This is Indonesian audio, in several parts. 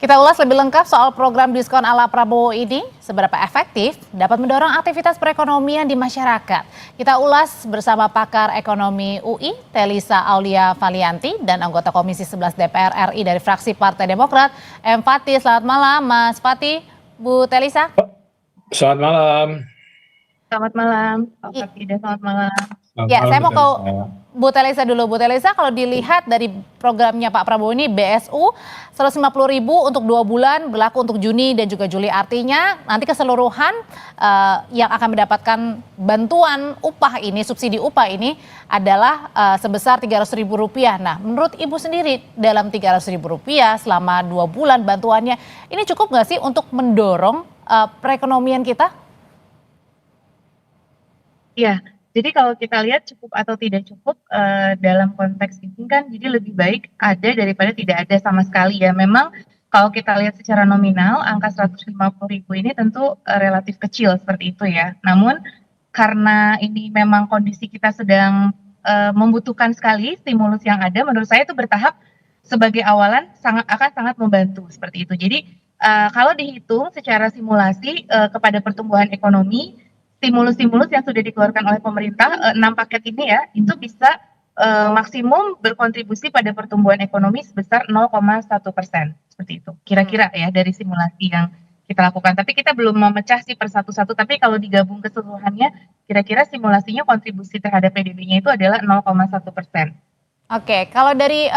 Kita ulas lebih lengkap soal program diskon ala Prabowo ini, seberapa efektif dapat mendorong aktivitas perekonomian di masyarakat. Kita ulas bersama pakar ekonomi UI, Telisa Aulia Valianti, dan anggota Komisi 11 DPR RI dari fraksi Partai Demokrat, M. Fatih. Selamat malam, Mas Fatih. Bu Telisa. Selamat malam. Selamat malam, Pak Fatih, selamat malam. Ya, saya mau ke Bu Telisa dulu. Bu Telisa, kalau dilihat dari programnya Pak Prabowo ini BSU 150.000 untuk 2 bulan, berlaku untuk Juni dan juga Juli. Artinya nanti keseluruhan yang akan mendapatkan bantuan upah ini, subsidi upah ini adalah sebesar Rp300.000. Nah, menurut Ibu sendiri dalam Rp300.000 selama 2 bulan bantuannya, ini cukup nggak sih untuk mendorong perekonomian kita? Ya, jadi kalau kita lihat cukup atau tidak cukup dalam konteks ini kan jadi lebih baik ada daripada tidak ada sama sekali ya. Memang kalau kita lihat secara nominal angka 150.000 ini tentu relatif kecil seperti itu ya. Namun karena ini memang kondisi kita sedang membutuhkan sekali stimulus yang ada, menurut saya itu bertahap sebagai awalan akan sangat membantu seperti itu. Jadi kalau dihitung secara simulasi kepada pertumbuhan ekonomi, stimulus-stimulus yang sudah dikeluarkan oleh pemerintah, 6 paket ini ya, itu bisa maksimum berkontribusi pada pertumbuhan ekonomi sebesar 0,1%. Seperti itu, kira-kira ya dari simulasi yang kita lakukan. Tapi kita belum memecah sih per satu-satu, tapi kalau digabung keseluruhannya, kira-kira simulasinya kontribusi terhadap PDB-nya itu adalah 0,1%. Oke, kalau dari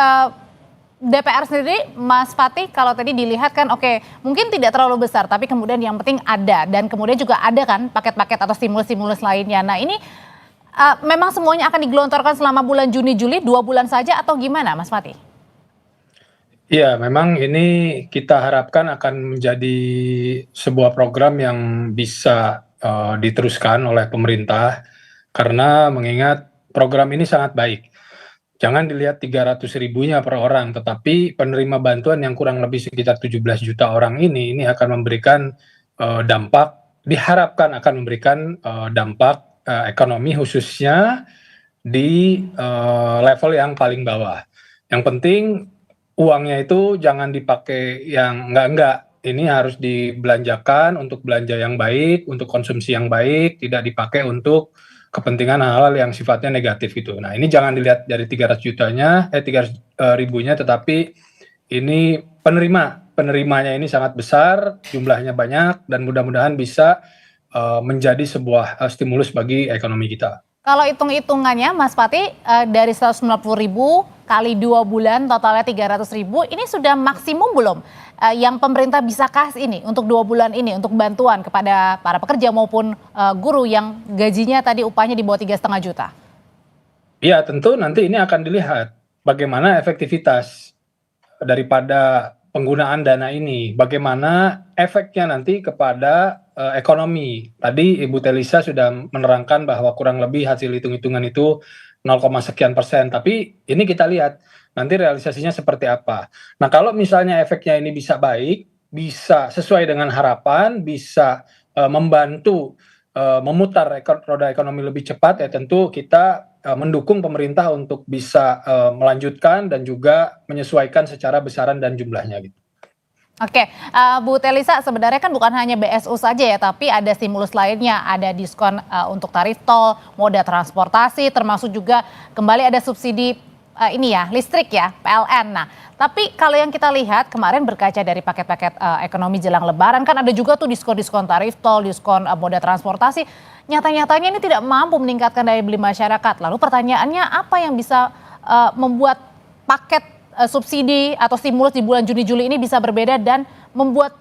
DPR sendiri, Mas Fatih, kalau tadi dilihat kan oke, mungkin tidak terlalu besar, tapi kemudian yang penting ada, dan kemudian juga ada kan paket-paket atau stimulus-stimulus lainnya. Nah ini memang semuanya akan digelontorkan selama bulan Juni-Juli, 2 bulan saja atau gimana, Mas Fatih? Iya, memang ini kita harapkan akan menjadi sebuah program yang bisa diteruskan oleh pemerintah, karena mengingat program ini sangat baik. Jangan dilihat 300.000-nya per orang, tetapi penerima bantuan yang kurang lebih sekitar 17 juta orang ini akan memberikan dampak, diharapkan akan memberikan dampak ekonomi khususnya di level yang paling bawah. Yang penting uangnya itu jangan dipakai yang enggak. Ini harus dibelanjakan untuk belanja yang baik, untuk konsumsi yang baik, tidak dipakai untuk kepentingan hal-hal yang sifatnya negatif gitu. Nah, ini jangan dilihat dari 300.000-nya, tetapi ini penerimanya ini sangat besar, jumlahnya banyak, dan mudah-mudahan bisa menjadi sebuah stimulus bagi ekonomi kita. Kalau hitung-hitungannya, Mas Fatih, dari 190.000 kali 2 bulan totalnya 300.000, ini sudah maksimum belum yang pemerintah bisa kasih ini untuk 2 bulan ini untuk bantuan kepada para pekerja maupun guru yang gajinya tadi upahnya di bawah 3,5 juta? Iya, tentu nanti ini akan dilihat bagaimana efektivitas daripada penggunaan dana ini, bagaimana efeknya nanti kepada ekonomi. Tadi Ibu Telisa sudah menerangkan bahwa kurang lebih hasil hitung-hitungan itu 0, sekian persen, tapi ini kita lihat nanti realisasinya seperti apa. Nah, kalau misalnya efeknya ini bisa baik, bisa sesuai dengan harapan, bisa membantu memutar roda ekonomi lebih cepat, ya tentu kita mendukung pemerintah untuk bisa melanjutkan dan juga menyesuaikan secara besaran dan jumlahnya gitu. Oke, Bu Telisa, sebenarnya kan bukan hanya BSU saja ya, tapi ada stimulus lainnya, ada diskon untuk tarif tol, moda transportasi, termasuk juga kembali ada subsidi ini ya, listrik ya, PLN. Nah, tapi kalau yang kita lihat kemarin berkaca dari paket-paket ekonomi jelang Lebaran, kan ada juga tuh diskon-diskon tarif tol, diskon moda transportasi. Nyata-nyatanya ini tidak mampu meningkatkan daya beli masyarakat. Lalu pertanyaannya, apa yang bisa membuat paket subsidi atau stimulus di bulan Juni-Juli ini bisa berbeda dan membuat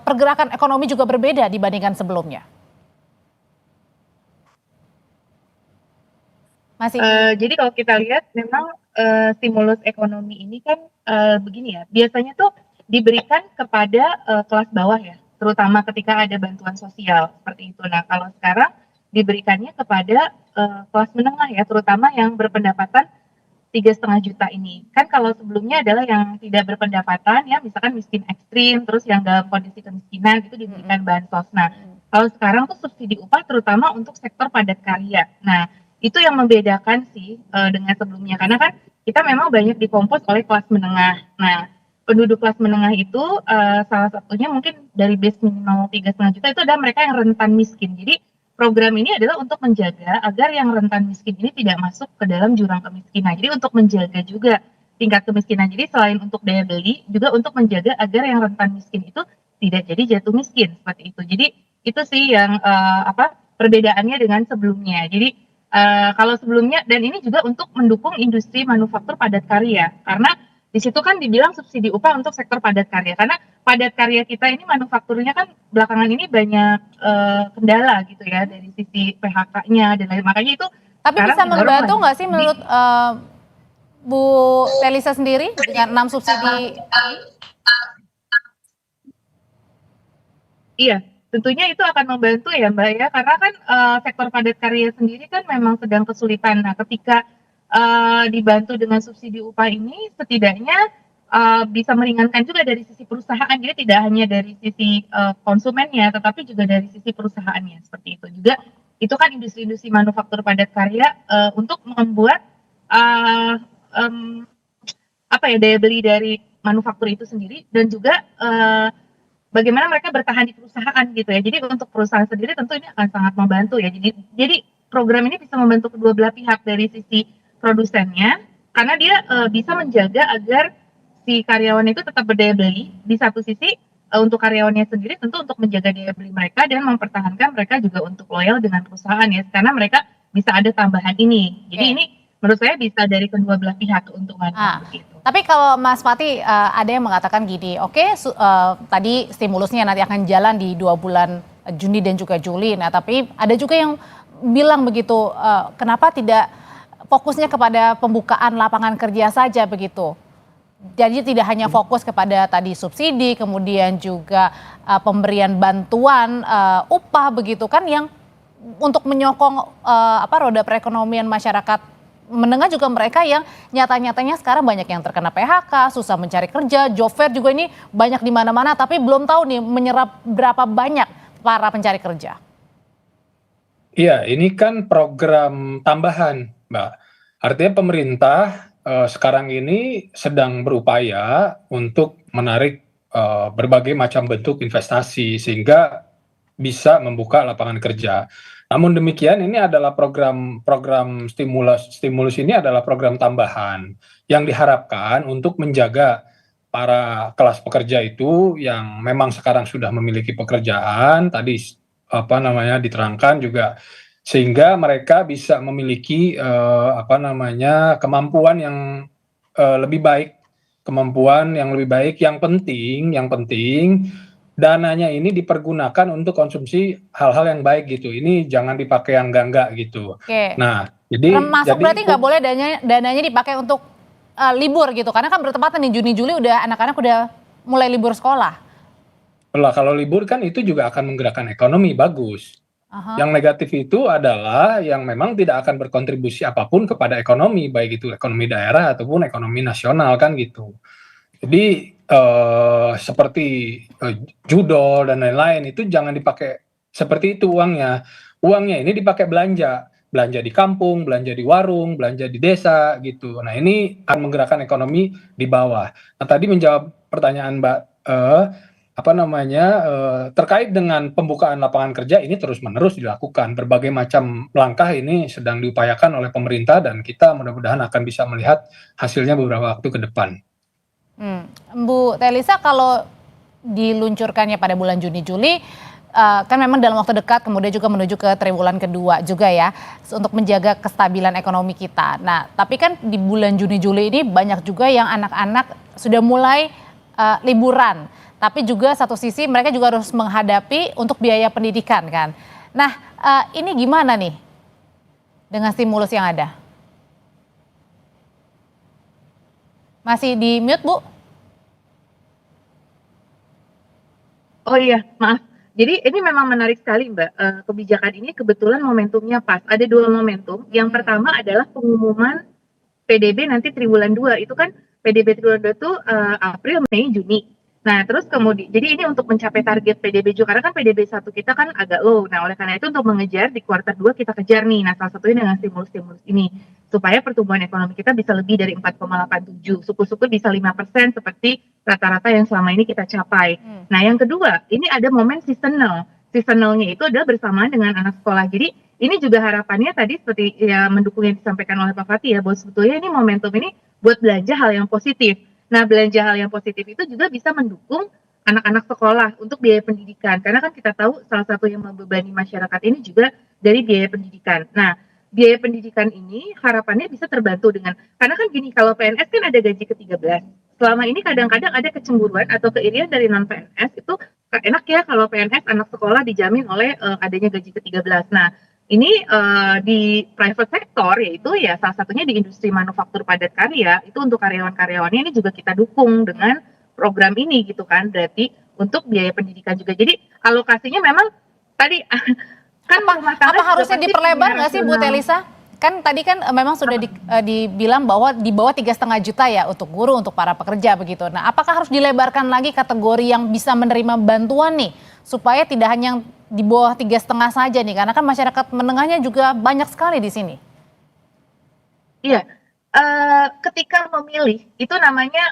pergerakan ekonomi juga berbeda dibandingkan sebelumnya? Jadi kalau kita lihat memang stimulus ekonomi ini kan begini ya, biasanya tuh diberikan kepada kelas bawah ya, terutama ketika ada bantuan sosial seperti itu. Nah, kalau sekarang diberikannya kepada kelas menengah ya, terutama yang berpendapatan 3,5 juta ini. Kan kalau sebelumnya adalah yang tidak berpendapatan ya, misalkan miskin ekstrim, terus yang dalam kondisi kemiskinan itu diberikan bansos. Nah, kalau sekarang tuh subsidi upah terutama untuk sektor padat karya. Nah, itu yang membedakan sih dengan sebelumnya, karena kan kita memang banyak dikompos oleh kelas menengah. Nah, penduduk kelas menengah itu salah satunya mungkin dari base minimal 3,5 juta itu adalah mereka yang rentan miskin. Jadi program ini adalah untuk menjaga agar yang rentan miskin ini tidak masuk ke dalam jurang kemiskinan. Jadi untuk menjaga juga tingkat kemiskinan. Jadi selain untuk daya beli, juga untuk menjaga agar yang rentan miskin itu tidak jadi jatuh miskin seperti itu. Jadi itu sih yang perbedaannya dengan sebelumnya. Jadi kalau sebelumnya, dan ini juga untuk mendukung industri manufaktur padat karya, karena di situ kan dibilang subsidi upah untuk sektor padat karya, karena padat karya kita ini manufakturnya kan belakangan ini banyak kendala gitu ya dari sisi PHK-nya dan lain, makanya itu Tapi sekarang bisa didorong membantu lagi. nggak sih Jadi menurut Bu Telisa sendiri dengan 6 subsidi? iya, tentunya itu akan membantu ya Mbak ya, karena kan sektor padat karya sendiri kan memang sedang kesulitan. Nah, ketika dibantu dengan subsidi upah ini, setidaknya bisa meringankan juga dari sisi perusahaan. Jadi tidak hanya dari sisi konsumennya, tetapi juga dari sisi perusahaannya seperti itu. Juga itu kan industri-industri manufaktur padat karya untuk membuat uh, um, daya beli dari manufaktur itu sendiri, dan juga bagaimana mereka bertahan di perusahaan gitu ya. Jadi untuk perusahaan sendiri tentu ini akan sangat membantu ya. Jadi program ini bisa membantu kedua belah pihak, dari sisi produsennya karena dia bisa menjaga agar si karyawan itu tetap berdaya beli. Di satu sisi untuk karyawannya sendiri tentu untuk menjaga daya beli mereka dan mempertahankan mereka juga untuk loyal dengan perusahaan ya. Karena mereka bisa ada tambahan ini. Jadi Oke. ini menurut saya bisa dari kedua belah pihak keuntungannya begitu. Tapi kalau Mas Pati ada yang mengatakan gini, oke, tadi stimulusnya nanti akan jalan di 2 bulan Juni dan juga Juli. Nah, tapi ada juga yang bilang begitu, kenapa tidak fokusnya kepada pembukaan lapangan kerja saja begitu. Jadi tidak hanya fokus kepada tadi subsidi, kemudian juga pemberian bantuan upah begitu kan, yang untuk menyokong roda perekonomian masyarakat menengah, juga mereka yang nyata-nyatanya sekarang banyak yang terkena PHK, susah mencari kerja, job fair juga ini banyak di mana-mana, tapi belum tahu nih menyerap berapa banyak para pencari kerja. Iya, ini kan program tambahan, Mbak. Artinya pemerintah sekarang ini sedang berupaya untuk menarik berbagai macam bentuk investasi sehingga bisa membuka lapangan kerja. Namun demikian, ini adalah program stimulus ini adalah program tambahan yang diharapkan untuk menjaga para kelas pekerja itu yang memang sekarang sudah memiliki pekerjaan, tadi diterangkan juga, sehingga mereka bisa memiliki kemampuan yang lebih baik, yang penting dananya ini dipergunakan untuk konsumsi hal-hal yang baik gitu. Ini jangan dipakai yang enggak gitu. Oke, Nah, jadi termasuk berarti nggak boleh dananya dipakai untuk libur gitu, karena kan bertepatan nih Juni Juli udah anak-anak udah mulai libur sekolah. kalau libur kan itu juga akan menggerakkan ekonomi, bagus. Aha. Yang negatif itu adalah yang memang tidak akan berkontribusi apapun kepada ekonomi, baik itu ekonomi daerah ataupun ekonomi nasional kan gitu. Jadi seperti judol dan lain-lain itu jangan dipakai seperti itu uangnya. Uangnya ini dipakai belanja di kampung, belanja di warung, belanja di desa gitu. Nah, ini akan menggerakkan ekonomi di bawah. Nah, tadi menjawab pertanyaan Mbak terkait dengan pembukaan lapangan kerja, ini terus-menerus dilakukan. Berbagai macam langkah ini sedang diupayakan oleh pemerintah dan kita mudah-mudahan akan bisa melihat hasilnya beberapa waktu ke depan. Bu Telisa, kalau diluncurkannya pada bulan Juni-Juli, kan memang dalam waktu dekat, kemudian juga menuju ke triwulan kedua juga ya, untuk menjaga kestabilan ekonomi kita. Nah, tapi kan di bulan Juni-Juli ini banyak juga yang anak-anak sudah mulai liburan. Tapi juga satu sisi mereka juga harus menghadapi untuk biaya pendidikan kan. Nah, ini gimana nih dengan stimulus yang ada? Masih di mute, Bu? Oh iya, maaf. Jadi ini memang menarik sekali Mbak. Kebijakan ini kebetulan momentumnya pas. Ada 2 momentum. Yang pertama adalah pengumuman PDB nanti triwulan 2. Itu kan PDB triwulan 2 itu April, Mei, Juni. Nah, terus kemudian, jadi ini untuk mencapai target PDB juga, karena kan PDB 1 kita kan agak low. Nah, oleh karena itu untuk mengejar di kuartal 2 kita kejar nih. Nah, salah satunya dengan stimulus-stimulus ini supaya pertumbuhan ekonomi kita bisa lebih dari 4,87, syukur-syukur bisa 5% seperti rata-rata yang selama ini kita capai. Nah, yang kedua, ini ada momen seasonal. Seasonalnya itu adalah bersamaan dengan anak sekolah. Jadi ini juga harapannya tadi seperti ya mendukung yang disampaikan oleh Pak Fatih ya, bahwa sebetulnya ini momentum ini buat belanja hal yang positif. Nah, belanja hal yang positif itu juga bisa mendukung anak-anak sekolah untuk biaya pendidikan. Karena kan kita tahu salah satu yang membebani masyarakat ini juga dari biaya pendidikan. Nah, biaya pendidikan ini harapannya bisa terbantu dengan, karena kan gini, kalau PNS kan ada gaji ke-13. Selama ini kadang-kadang ada kecemburuan atau keirian dari non-PNS, itu enak ya kalau PNS anak sekolah dijamin oleh adanya gaji ke-13. Nah, ini di private sector, yaitu ya salah satunya di industri manufaktur padat karya, itu untuk karyawan-karyawannya ini juga kita dukung dengan program ini gitu kan, berarti untuk biaya pendidikan juga. Jadi alokasinya memang tadi kan rumah tangga Apa juga harusnya pasti diperlebar punya nggak sih Bu rasional. Telisa? Kan tadi kan memang sudah dibilang bahwa di bawah 3,5 juta ya untuk guru, untuk para pekerja begitu. Nah, apakah harus dilebarkan lagi kategori yang bisa menerima bantuan nih, supaya tidak hanya di bawah 3,5 saja nih, karena kan masyarakat menengahnya juga banyak sekali di sini. Iya, ketika memilih itu namanya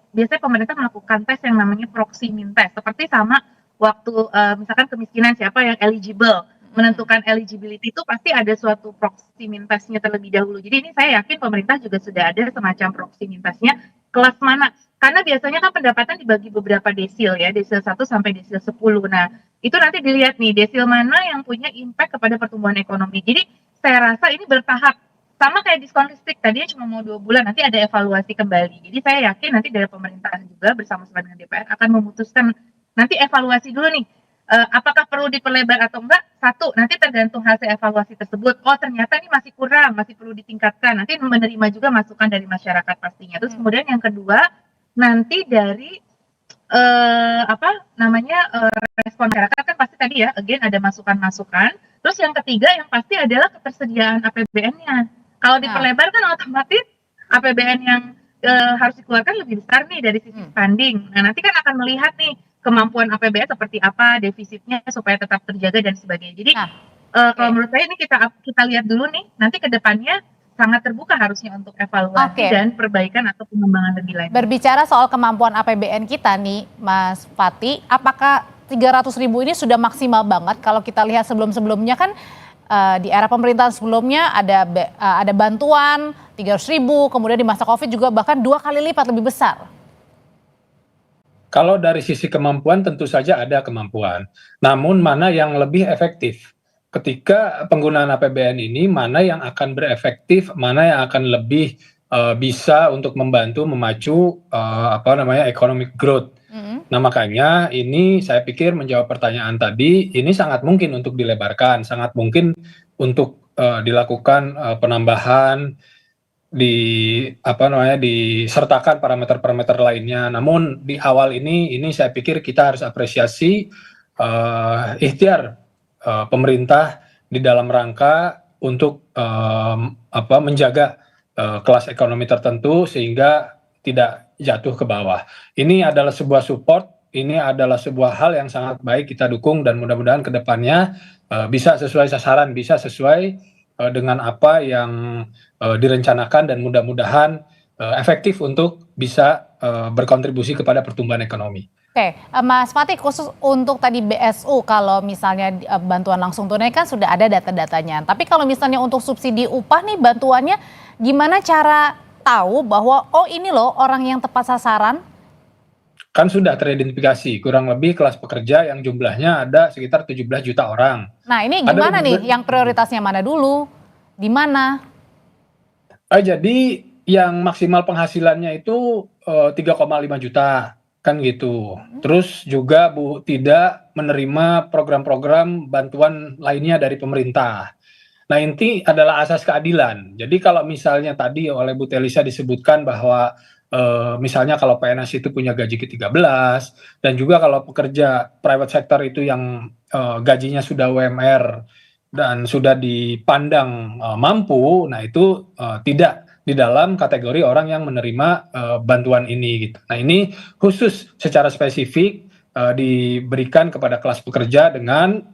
biasanya pemerintah melakukan tes yang namanya proximing test, seperti sama waktu misalkan kemiskinan siapa yang eligible, menentukan eligibility itu pasti ada suatu proximing testnya terlebih dahulu. Jadi ini saya yakin pemerintah juga sudah ada semacam proximing testnya, kelas mana, karena biasanya kan pendapatan dibagi beberapa desil ya, desil 1 sampai desil 10. Nah, itu nanti dilihat nih desil mana yang punya impact kepada pertumbuhan ekonomi. Jadi saya rasa ini bertahap, sama kayak diskon listrik tadinya cuma mau 2 bulan, nanti ada evaluasi kembali. Jadi saya yakin nanti dari pemerintahan juga bersama-sama dengan DPR akan memutuskan, nanti evaluasi dulu nih, apakah perlu diperlebar atau enggak. Satu, nanti tergantung hasil evaluasi tersebut, oh ternyata ini masih kurang, masih perlu ditingkatkan, nanti menerima juga masukan dari masyarakat pastinya. Terus kemudian yang kedua, nanti dari respon masyarakat kan pasti tadi ya, again ada masukan-masukan. Terus yang ketiga yang pasti adalah ketersediaan APBN-nya. Kalau diperlebar kan otomatis APBN yang harus dikeluarkan lebih besar nih dari sisi funding. Nah, nanti kan akan melihat nih kemampuan APBN seperti apa, defisitnya supaya tetap terjaga dan sebagainya. Jadi kalau menurut saya ini kita lihat dulu nih, nanti ke depannya sangat terbuka harusnya untuk evaluasi dan perbaikan atau pengembangan lebih lanjut. Berbicara soal kemampuan APBN kita nih, Mas Fatih, apakah 300.000 ini sudah maksimal banget? Kalau kita lihat sebelum-sebelumnya kan di era pemerintahan sebelumnya ada bantuan 300.000, kemudian di masa Covid juga bahkan 2 kali lipat lebih besar. Kalau dari sisi kemampuan tentu saja ada kemampuan, namun mana yang lebih efektif? Ketika penggunaan APBN ini, mana yang akan berefektif, mana yang akan lebih bisa untuk membantu memacu economic growth. Nah, makanya ini saya pikir menjawab pertanyaan tadi, ini sangat mungkin untuk dilebarkan, sangat mungkin untuk dilakukan penambahan, disertakan parameter-parameter lainnya. Namun di awal ini saya pikir kita harus apresiasi ikhtiar pemerintah di dalam rangka untuk menjaga kelas ekonomi tertentu sehingga tidak jatuh ke bawah. Ini adalah sebuah support, ini adalah sebuah hal yang sangat baik kita dukung, dan mudah-mudahan ke depannya bisa sesuai sasaran, bisa sesuai dengan apa yang direncanakan, dan mudah-mudahan efektif untuk bisa berkontribusi kepada pertumbuhan ekonomi. Oke, Mas Fatih, khusus untuk tadi BSU, kalau misalnya bantuan langsung tunai kan sudah ada data-datanya. Tapi kalau misalnya untuk subsidi upah nih bantuannya, gimana cara tahu bahwa oh ini loh orang yang tepat sasaran? Kan sudah teridentifikasi kurang lebih kelas pekerja yang jumlahnya ada sekitar 17 juta orang. Nah ini gimana nih, yang prioritasnya mana dulu, di mana? Jadi yang maksimal penghasilannya itu 3,5 juta. Kan gitu. Terus juga tidak menerima program-program bantuan lainnya dari pemerintah. Nah, inti adalah asas keadilan. Jadi kalau misalnya tadi oleh Bu Telisa disebutkan bahwa misalnya kalau PNS itu punya gaji ke-13, dan juga kalau pekerja private sector itu yang gajinya sudah UMR dan sudah dipandang mampu, nah itu tidak di dalam kategori orang yang menerima bantuan ini gitu. Nah ini khusus secara spesifik diberikan kepada kelas pekerja dengan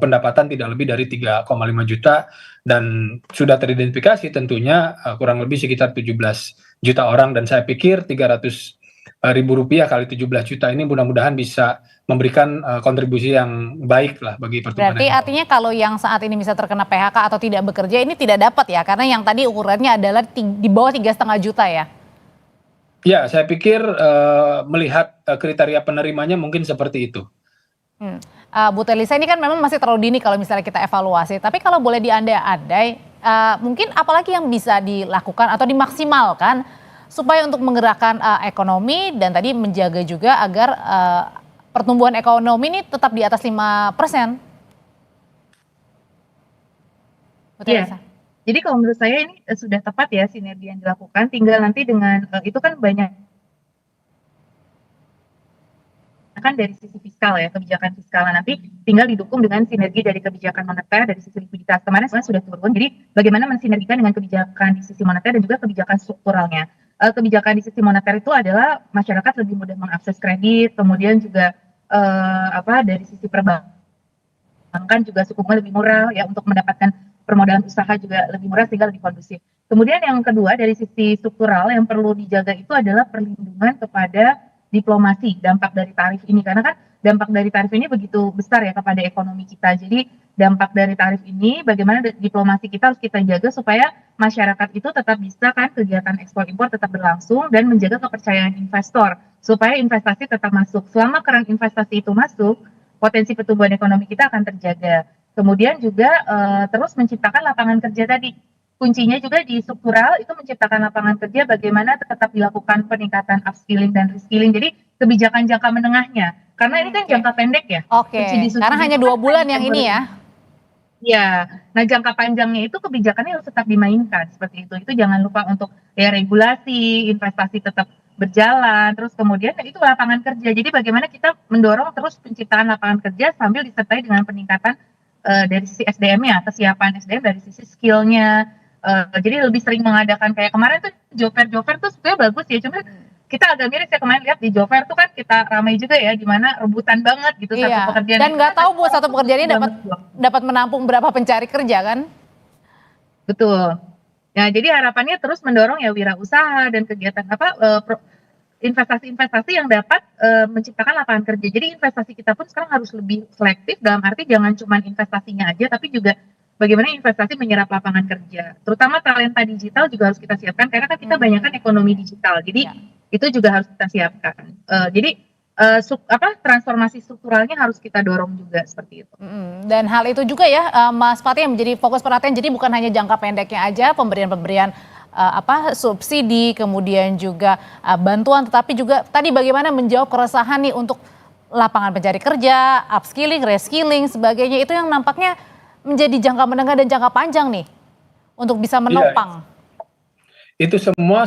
pendapatan tidak lebih dari 3,5 juta dan sudah teridentifikasi tentunya kurang lebih sekitar 17 juta orang dan saya pikir 300.000 rupiah kali 17 juta ini mudah-mudahan bisa memberikan kontribusi yang baik lah bagi pertumbuhan Berarti ekonomi. artinya kalau yang saat ini bisa terkena PHK atau tidak bekerja ini tidak dapat ya, karena yang tadi ukurannya adalah di bawah 3,5 juta ya? Ya, saya pikir melihat kriteria penerimanya mungkin seperti itu. Bu Telisa, ini kan memang masih terlalu dini kalau misalnya kita evaluasi, tapi kalau boleh diandai-andai, mungkin apalagi yang bisa dilakukan atau dimaksimalkan supaya untuk menggerakkan ekonomi dan tadi menjaga juga agar pertumbuhan ekonomi ini tetap di atas 5%. Bu Iya. Telisa. Jadi kalau menurut saya ini sudah tepat ya sinergi yang dilakukan, tinggal nanti dengan itu kan banyak kan dari sisi fiskal ya, kebijakan fiskal nanti tinggal didukung dengan sinergi dari kebijakan moneter dari sisi likuiditas. Kemarin sebenarnya sudah turun, jadi bagaimana mensinergikan dengan kebijakan di sisi moneter dan juga kebijakan strukturalnya. Kebijakan di sisi moneter itu adalah masyarakat lebih mudah mengakses kredit, kemudian juga dari sisi perbankan juga suku bunga lebih murah ya untuk mendapatkan permodalan usaha juga lebih murah sehingga lebih kondusif. Kemudian yang kedua dari sisi struktural yang perlu dijaga itu adalah perlindungan kepada diplomasi dampak dari tarif ini karena kan dampak dari tarif ini begitu besar ya kepada ekonomi kita. Jadi dampak dari tarif ini bagaimana diplomasi kita harus kita jaga supaya masyarakat itu tetap bisa kan kegiatan ekspor impor tetap berlangsung dan menjaga kepercayaan investor supaya investasi tetap masuk. Selama keran investasi itu masuk, potensi pertumbuhan ekonomi kita akan terjaga. Kemudian juga terus menciptakan lapangan kerja tadi. Kuncinya juga di struktural itu menciptakan lapangan kerja bagaimana tetap dilakukan peningkatan upskilling dan reskilling. Jadi kebijakan jangka menengahnya. Karena ini kan jangka pendek ya. Oke, karena hanya 2 bulan yang ini ya. Ya, nah jangka panjangnya itu kebijakannya harus tetap dimainkan seperti itu. Itu jangan lupa untuk ya regulasi, investasi tetap berjalan, terus kemudian itu lapangan kerja. Jadi bagaimana kita mendorong terus penciptaan lapangan kerja sambil disertai dengan peningkatan dari sisi SDM-nya, kesiapan SDM dari sisi skill-nya. Jadi lebih sering mengadakan kayak kemarin tuh job fair tuh sebenarnya bagus ya, cuma kita agak miris ya kemarin lihat di job fair tuh kan kita ramai juga ya, di mana rebutan banget gitu satu pekerjaan. Dan nggak tahu Bu satu pekerjaan ini dapat menampung berapa pencari kerja kan? Betul. Nah jadi harapannya terus mendorong ya wirausaha dan kegiatan investasi-investasi yang dapat menciptakan lapangan kerja. Jadi investasi kita pun sekarang harus lebih selektif dalam arti jangan cuma investasinya aja, tapi juga bagaimana investasi menyerap lapangan kerja. Terutama talenta digital juga harus kita siapkan karena kan kita banyak kan ekonomi digital. Jadi itu juga harus kita siapkan. Jadi transformasi strukturalnya harus kita dorong juga seperti itu. Dan hal itu juga ya Mas Fatih yang menjadi fokus perhatian. Jadi bukan hanya jangka pendeknya aja pemberian subsidi, kemudian juga bantuan, tetapi juga tadi bagaimana menjawab keresahan nih untuk lapangan pencari kerja, upskilling, reskilling, sebagainya itu yang nampaknya menjadi jangka menengah dan jangka panjang nih untuk bisa menopang. Itu semua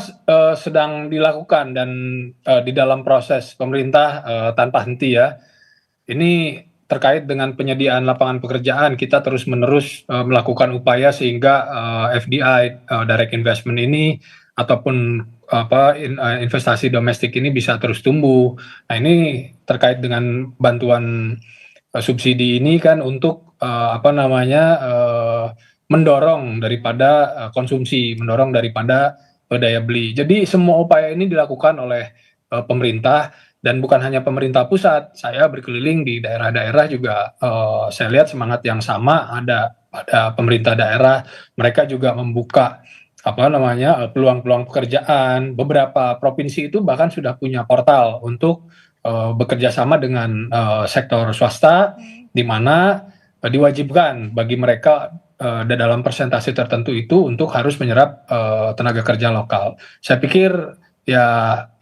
sedang dilakukan dan di dalam proses pemerintah tanpa henti ya. Ini terkait dengan penyediaan lapangan pekerjaan, kita terus-menerus melakukan upaya sehingga FDI direct investment ini ataupun investasi domestik ini bisa terus tumbuh. Nah ini terkait dengan bantuan subsidi ini kan untuk mendorong daripada konsumsi, mendorong daripada daya beli. Jadi semua upaya ini dilakukan oleh pemerintah dan bukan hanya pemerintah pusat. Saya berkeliling di daerah-daerah juga saya lihat semangat yang sama ada pemerintah daerah. Mereka juga membuka peluang-peluang pekerjaan. Beberapa provinsi itu bahkan sudah punya portal untuk bekerja sama dengan sektor swasta, di mana diwajibkan bagi mereka dalam persentase tertentu itu untuk harus menyerap tenaga kerja lokal. Saya pikir ya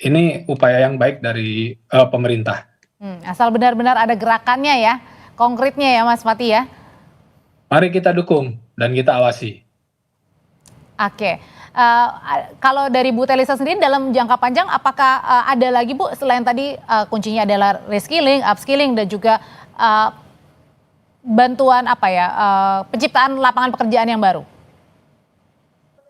ini upaya yang baik dari pemerintah. Asal benar-benar ada gerakannya ya, konkretnya ya Mas Fatih ya. Mari kita dukung dan kita awasi. Oke. Kalau dari Bu Telisa sendiri dalam jangka panjang apakah ada lagi Bu selain tadi kuncinya adalah reskilling, upskilling dan juga bantuan penciptaan lapangan pekerjaan yang baru?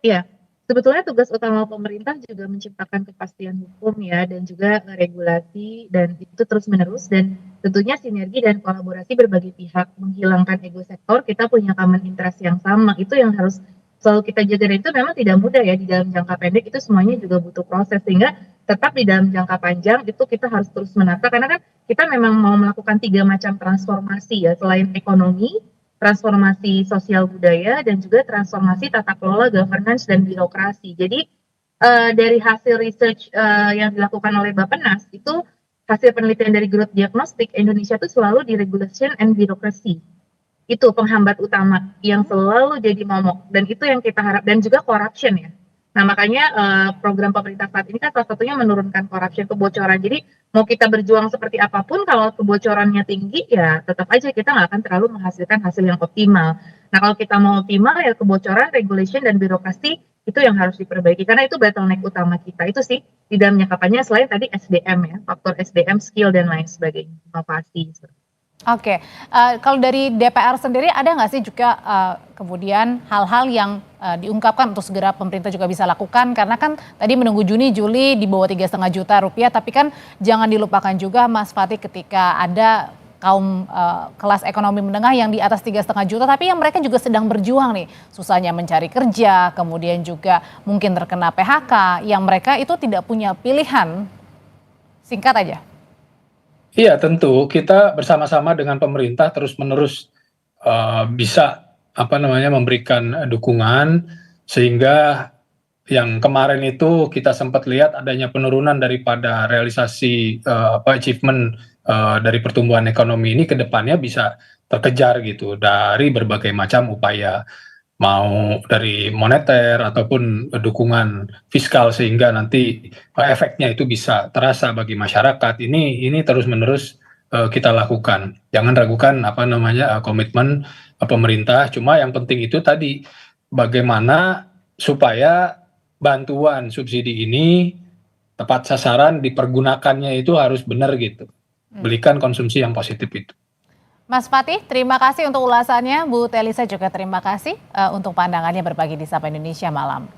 Iya, sebetulnya tugas utama pemerintah juga menciptakan kepastian hukum ya dan juga regulasi dan itu terus-menerus dan tentunya sinergi dan kolaborasi berbagai pihak menghilangkan ego sektor, kita punya common interest yang sama. Itu yang harus selalu kita jaga dan itu memang tidak mudah ya di dalam jangka pendek itu semuanya juga butuh proses sehingga tetap di dalam jangka panjang itu kita harus terus menata karena kan kita memang mau melakukan 3 macam transformasi ya selain ekonomi, transformasi sosial budaya, dan juga transformasi tata kelola governance dan birokrasi. Jadi dari hasil research yang dilakukan oleh Bappenas, itu hasil penelitian dari Growth Diagnostic, Indonesia itu selalu di regulation and bureaucracy. Itu penghambat utama yang selalu jadi momok. Dan itu yang kita harap, dan juga corruption ya. Nah makanya program pemerintah saat ini kan salah satunya menurunkan corruption, kebocoran. Jadi mau kita berjuang seperti apapun, kalau kebocorannya tinggi ya tetap aja kita nggak akan terlalu menghasilkan hasil yang optimal. Nah kalau kita mau optimal ya kebocoran, regulation, dan birokrasi itu yang harus diperbaiki. Karena itu bottleneck utama kita. Itu sih di dalam jangka panjang selain tadi SDM ya, faktor SDM, skill, dan lain sebagainya, inovasi. Oke, kalau dari DPR sendiri ada nggak sih juga kemudian hal-hal yang diungkapkan untuk segera pemerintah juga bisa lakukan karena kan tadi menunggu Juni Juli di bawah 3,5 juta rupiah tapi kan jangan dilupakan juga Mas Fatih ketika ada kaum kelas ekonomi menengah yang di atas 3,5 juta tapi yang mereka juga sedang berjuang nih susahnya mencari kerja kemudian juga mungkin terkena PHK yang mereka itu tidak punya pilihan, singkat aja. Iya tentu kita bersama-sama dengan pemerintah terus-menerus bisa memberikan dukungan sehingga yang kemarin itu kita sempat lihat adanya penurunan daripada realisasi achievement dari pertumbuhan ekonomi ini ke depannya bisa terkejar gitu dari berbagai macam upaya mau dari moneter ataupun dukungan fiskal sehingga nanti efeknya itu bisa terasa bagi masyarakat. Ini terus-menerus kita lakukan. Jangan ragukan komitmen pemerintah. Cuma yang penting itu tadi bagaimana supaya bantuan subsidi ini tepat sasaran dipergunakannya itu harus benar gitu. Belikan konsumsi yang positif itu. Mas Fatih, terima kasih untuk ulasannya. Bu Telisa juga terima kasih untuk pandangannya berbagi di Sapa Indonesia malam.